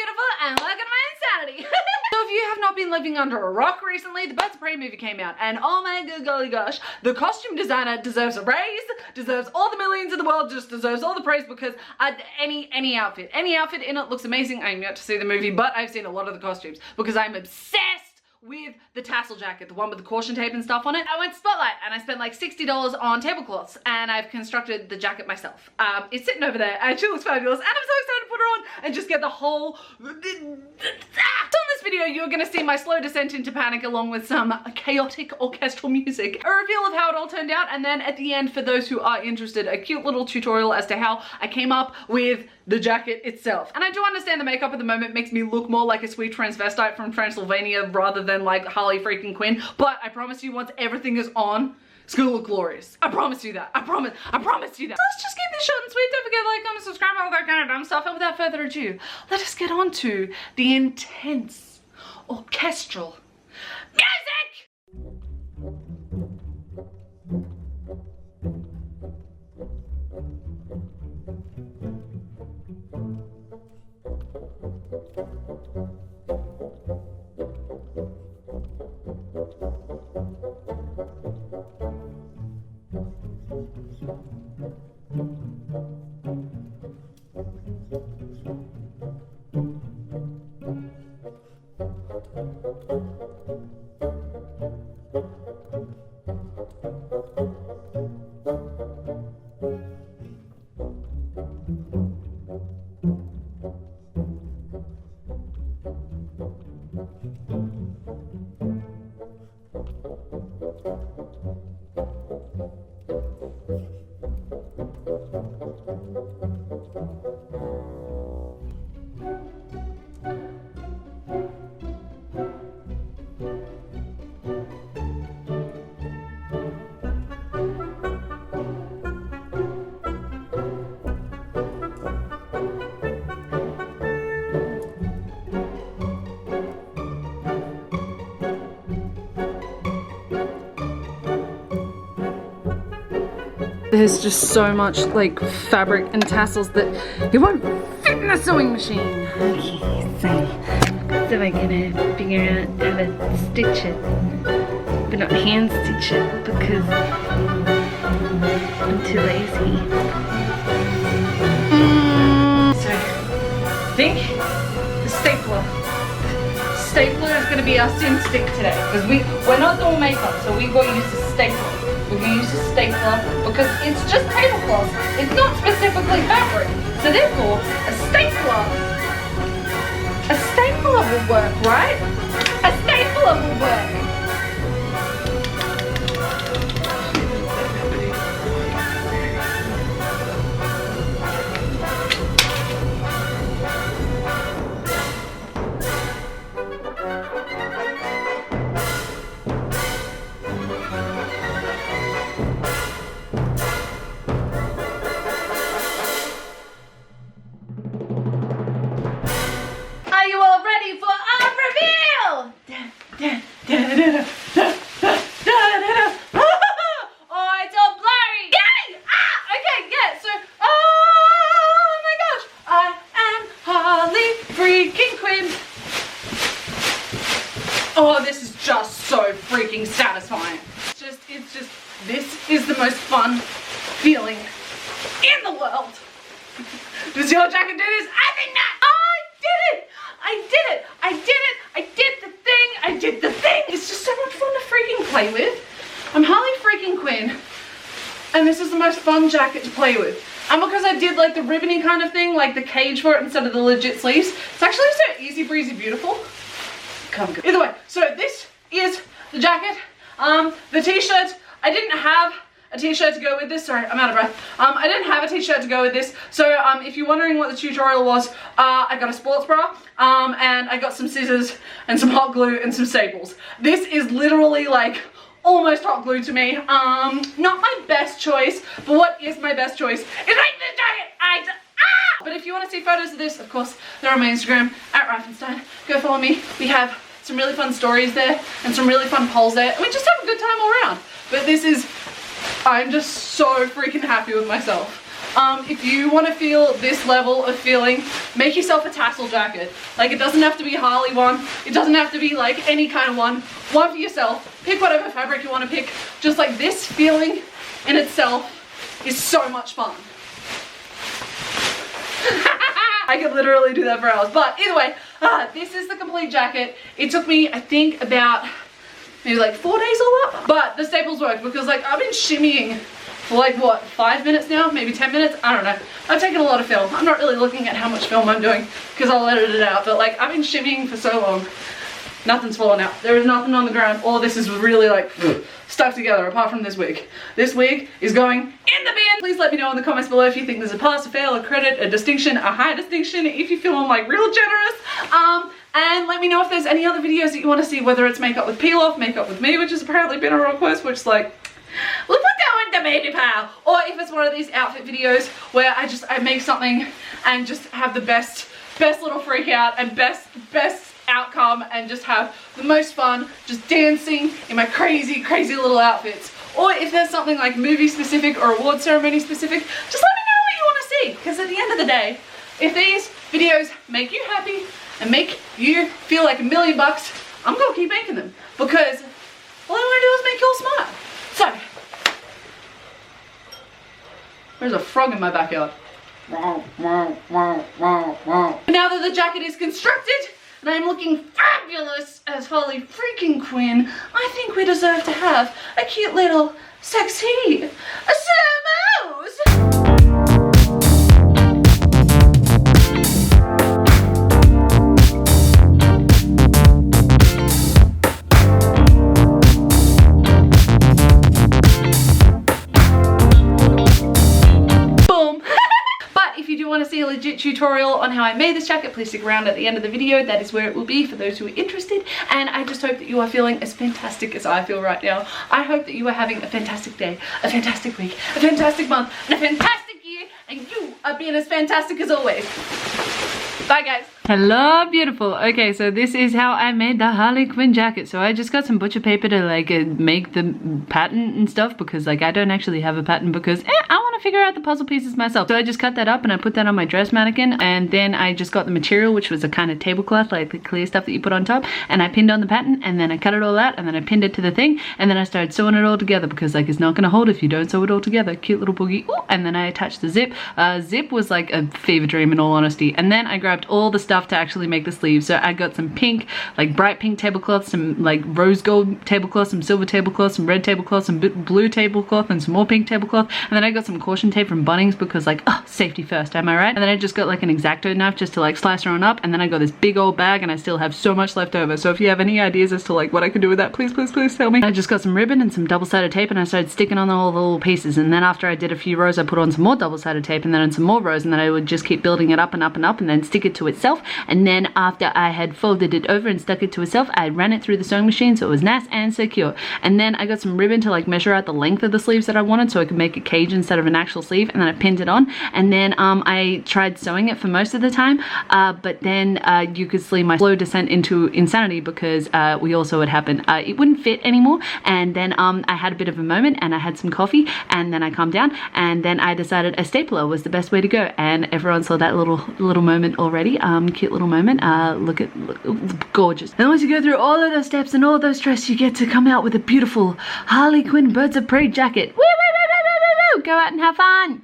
beautiful and welcome to my insanity. So if you have not been living under a rock recently, the Birds of Prey movie came out and oh my good golly gosh, the costume designer deserves a raise, deserves all the millions in the world, just deserves all the praise because any outfit in it looks amazing. I'm yet to see the movie, but I've seen a lot of the costumes because I'm obsessed with the tassel jacket, the one with the caution tape and stuff on it. I went to Spotlight and I spent like $60 on tablecloths and I've constructed the jacket myself. It's sitting over there and she looks fabulous and I'm so excited to put her on and just get the whole... So in this video you're gonna see my slow descent into panic along with some chaotic orchestral music, a reveal of how it all turned out, and then at the end, for those who are interested, a cute little tutorial as to how I came up with the jacket itself. And I do understand the makeup at the moment makes me look more like a sweet transvestite from Transylvania rather than like Harley freaking Quinn, but I promise you once everything is on, it's gonna look glorious. I promise you that. I promise you that. So let's just keep this short and sweet. Don't forget to like, comment, subscribe, all that kind of dumb stuff. And without further ado, let us get on to the intense orchestral music! There's just so much like fabric and tassels that it won't fit in a sewing machine. Okay, so I'm gonna figure out how to stitch it, but not hand stitch it because I'm too lazy. So I think the stapler is gonna be our sin stick today because we're not doing makeup, so we got used to stapler. We're going to use a stapler because it's just tablecloth. It's not specifically fabric. So therefore, a stapler will work, right? A stapler will work. Oh, this is just so freaking satisfying. This is the most fun feeling in the world. Does your jacket do this? I think not. I did it. I did the thing. It's just so much fun to freaking play with. I'm Harley freaking Quinn, and this is the most fun jacket to play with. And because I did like the ribbony kind of thing, like the cage for it instead of the legit sleeves, it's actually so easy breezy beautiful. Either way, so this is the jacket. The t-shirt, I didn't have a t-shirt to go with this. Sorry, I'm out of breath. I didn't have a t-shirt to go with this. So if you're wondering what the tutorial was, I got a sports bra and I got some scissors and some hot glue and some staples. This is literally like almost hot glue to me. Not my best choice, but what is my best choice is making this jacket. But if you want to see photos of this, of course, they're on my Instagram at Rifenstine. Go follow me. We have some really fun stories there and some really fun polls there. And we just have a good time all around. But this is, I'm just so freaking happy with myself. If you want to feel this level of feeling, make yourself a tassel jacket. Like, it doesn't have to be a Harley one. It doesn't have to be like any kind of one. One for yourself. Pick whatever fabric you want to pick. Just like this feeling in itself is so much fun. I could literally do that for hours. But either way, this is the complete jacket. It took me, I think, about maybe like 4 days all up. But the staples worked because like I've been shimmying for like what, 5 minutes now? Maybe 10 minutes? I don't know. I've taken a lot of film. I'm not really looking at how much film I'm doing because I'll edit it out. But like I've been shimmying for so long. Nothing's fallen out. There is nothing on the ground. All this is really like stuck together apart from this wig. This wig is going in the bin. Please let me know in the comments below if you think there's a pass, a fail, a credit, a distinction, a high distinction, if you feel I'm like real generous. And let me know if there's any other videos that you want to see, whether it's makeup with peel off, makeup with me, which has apparently been a request, which like, we'll put that one in the baby pile. Or if it's one of these outfit videos where I make something and just have the best little freak out and best outcome and just have the most fun just dancing in my crazy little outfits. Or if there's something like movie specific or award ceremony specific, just let me know what you want to see, because at the end of the day, if these videos make you happy and make you feel like $1 million, I'm gonna keep making them, because all I want to do is make you all smile. So there's a frog in my backyard. Now that the jacket is constructed and I'm looking fabulous as Harley freaking Quinn, I think we deserve to have a cute little sexy Samos. Want to see a legit tutorial on how I made this jacket, please stick around at the end of the video. That is where it will be for those who are interested. And I just hope that you are feeling as fantastic as I feel right now. I hope that you are having a fantastic day, a fantastic week, a fantastic month, and a fantastic year, and you are being as fantastic as always. Bye guys. Hello beautiful. Okay, so this is how I made the Harley Quinn jacket. So I just got some butcher paper to like make the pattern and stuff, because like I don't actually have a pattern, because I want to figure out the puzzle pieces myself. So I just cut that up and I put that on my dress mannequin, and then I just got the material, which was a kind of tablecloth, like the clear stuff that you put on top, and I pinned on the pattern, and then I cut it all out, and then I pinned it to the thing, and then I started sewing it all together, because like it's not going to hold if you don't sew it all together. Cute little boogie. Ooh, and then I attached the zip. Zip was like a fever dream in all honesty. And then I grabbed all the stuff to actually make the sleeves. So I got some pink, like bright pink tablecloth, some like rose gold tablecloth, some silver tablecloth, some red tablecloth, some blue tablecloth, and some more pink tablecloth. And then I got some caution tape from Bunnings, because like, oh, safety first, am I right? And then I just got like an X-Acto knife just to like slice her on up. And then I got this big old bag, and I still have so much left over. So if you have any ideas as to like what I could do with that, please tell me. I just got some ribbon and some double-sided tape, and I started sticking on all the little pieces. And then after I did a few rows, I put on some more double-sided tape, and then on some more rows, and then I would just keep building it up and up and up, and then stick it to itself. And then after I had folded it over and stuck it to itself, I ran it through the sewing machine so it was nice and secure. And then I got some ribbon to like measure out the length of the sleeves that I wanted, so I could make a cage instead of an actual sleeve, and then I pinned it on. And then I tried sewing it for most of the time, but then you could see my slow descent into insanity, because we all saw what happened. It wouldn't fit anymore, and then I had a bit of a moment, and I had some coffee, and then I calmed down, and then I decided a stapler was the best way to go, and everyone saw that little moment already. Cute little moment. Look, gorgeous. And once you go through all of those steps and all of those stress, you get to come out with a beautiful Harley Quinn Birds of Prey jacket. Woo, woo, woo, woo, woo, woo, woo. Go out and have fun.